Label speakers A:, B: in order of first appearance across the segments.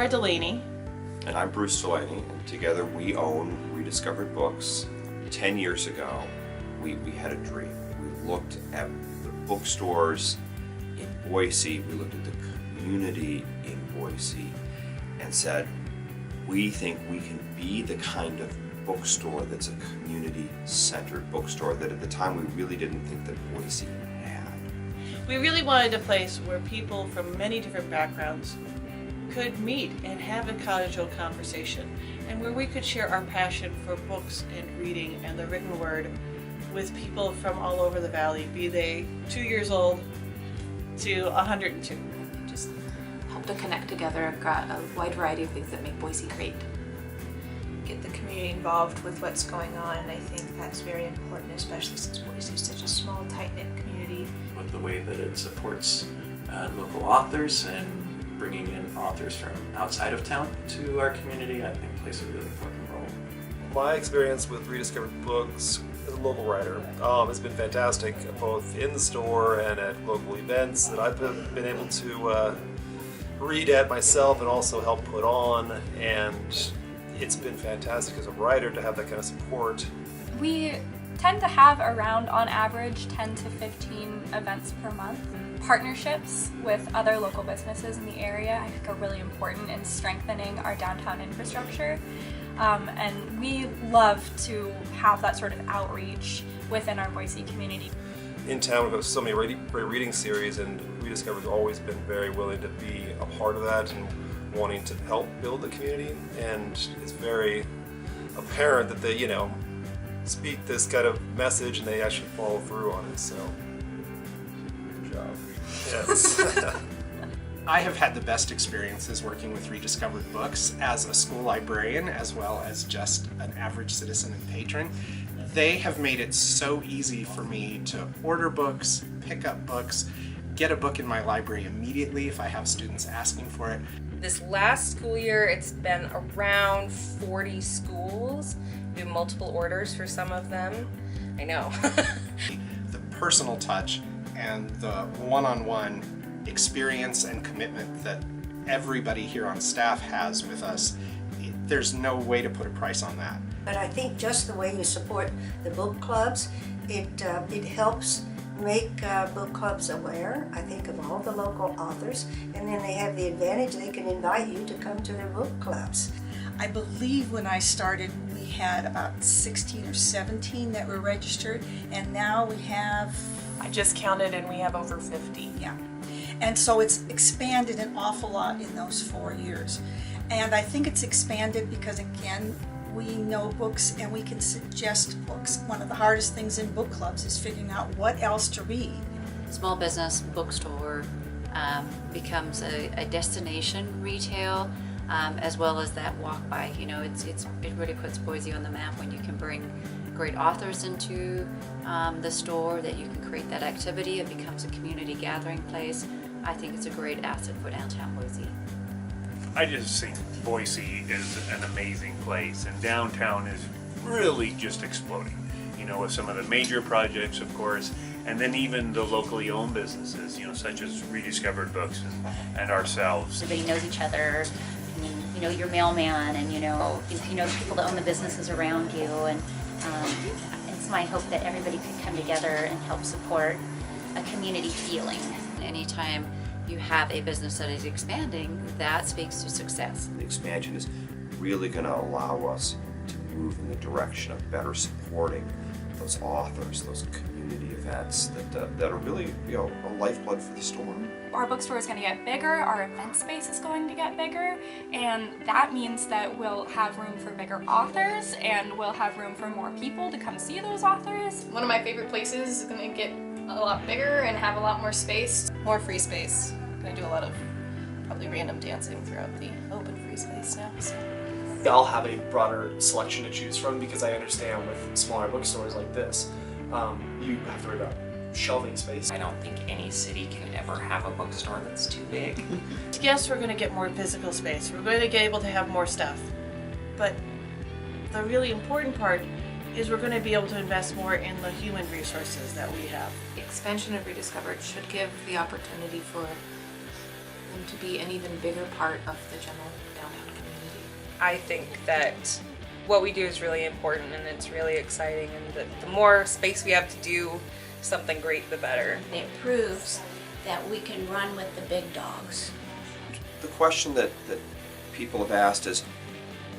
A: Laura Delaney.
B: And I'm Bruce Delaney, and together we own Rediscovered Books. 10 years ago, we had a dream. We looked at the bookstores in Boise, we looked at the community in Boise, and said, we think we can be the kind of bookstore that's a community-centered bookstore that at the time we really didn't think that Boise had.
A: We really wanted a place where people from many different backgrounds could meet and have a collegial conversation, and where we could share our passion for books and reading and the written word with people from all over the valley, be they 2 years old to 102.
C: Just help to connect together a wide variety of things that make Boise great.
D: Get the community involved with what's going on, and I think that's very important, especially since Boise is such a small, tight-knit community.
E: With the way that it supports local authors and bringing in authors from outside of town to our community, I think plays a really important role.
F: My experience with Rediscovered Books as a local writer has been fantastic, both in the store and at local events that I've been able to read at myself and also help put on, and it's been fantastic as a writer to have that kind of support.
G: We tend to have around, on average, 10 to 15 events per month. Partnerships with other local businesses in the area I think are really important in strengthening our downtown infrastructure. And we love to have that sort of outreach within our Boise community.
F: In town we've got so many great reading series, and Rediscovered's always been very willing to be a part of that and wanting to help build the community, and it's very apparent that they, speak this kind of message and they actually follow through on it, so good job. Yes.
H: I have had the best experiences working with Rediscovered Books as a school librarian as well as just an average citizen and patron. They have made it so easy for me to order books, pick up books, get a book in my library immediately if I have students asking for it.
I: This last school year, it's been around 40 schools. We do multiple orders for some of them. I know.
H: The personal touch and the one-on-one experience and commitment that everybody here on staff has with us, there's no way to put a price on that.
J: But I think just the way you support the book clubs, it helps make book clubs aware, I think, of all the local authors, and then they have the advantage they can invite you to come to their book clubs.
K: I believe when I started we had about 16 or 17 that were registered, and now we have...
D: I just counted and we have over 50.
K: Yeah. And so it's expanded an awful lot in those 4 years. And I think it's expanded because, again, we know books and we can suggest books. One of the hardest things in book clubs is figuring out what else to read.
C: Small business bookstore becomes a destination retail, as well as that walk by. It really puts Boise on the map when you can bring great authors into the store, that you can create that activity. It becomes a community gathering place. I think it's a great asset for downtown Boise.
L: I just think Boise is an amazing place, and downtown is really just exploding. With some of the major projects, of course, and then even the locally owned businesses, such as Rediscovered Books and ourselves.
M: Everybody knows each other. Your mailman, and the people that own the businesses around you, and it's my hope that everybody could come together and help support a community feeling.
C: Anytime you have a business that is expanding, that speaks to success.
B: The expansion is really going to allow us to move in the direction of better supporting those authors, those community events that are really, a lifeblood for the store.
G: Our bookstore is going to get bigger, our event space is going to get bigger, and that means that we'll have room for bigger authors, and we'll have room for more people to come see those authors.
D: One of my favorite places is going to get a lot bigger and have a lot more space. More free space. I'm going to do a lot of probably random dancing throughout the open free space now. So.
N: I'll have a broader selection to choose from, because I understand with smaller bookstores like this, you have to worry about shelving space.
O: I don't think any city can ever have a bookstore that's too big.
A: Yes, we're going to get more physical space. We're going to get able to have more stuff. But the really important part is we're going to be able to invest more in the human resources that we have.
C: The expansion of Rediscovered should give the opportunity for
P: them to be an even bigger part of the general downtown community?
I: I think that what we do is really important and it's really exciting, and that the more space we have to do something great, the better.
Q: It proves that we can run with the big dogs.
B: The question that people have asked is,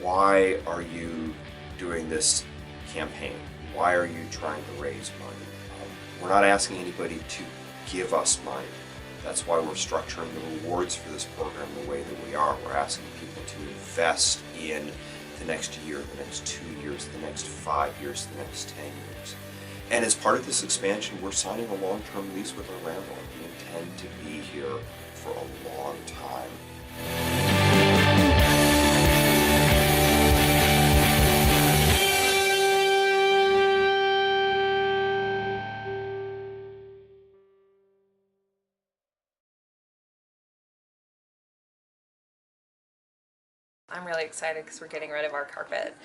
B: why are you doing this campaign? Why are you trying to raise money? We're not asking anybody to give us money. That's why we're structuring the rewards for this program the way that we are. We're asking people to invest in the next year, the next 2 years, the next 5 years, the next 10 years. And as part of this expansion, we're signing a long-term lease with our landlord. We intend to be here for a long time.
I: I'm really excited because we're getting rid of our carpet.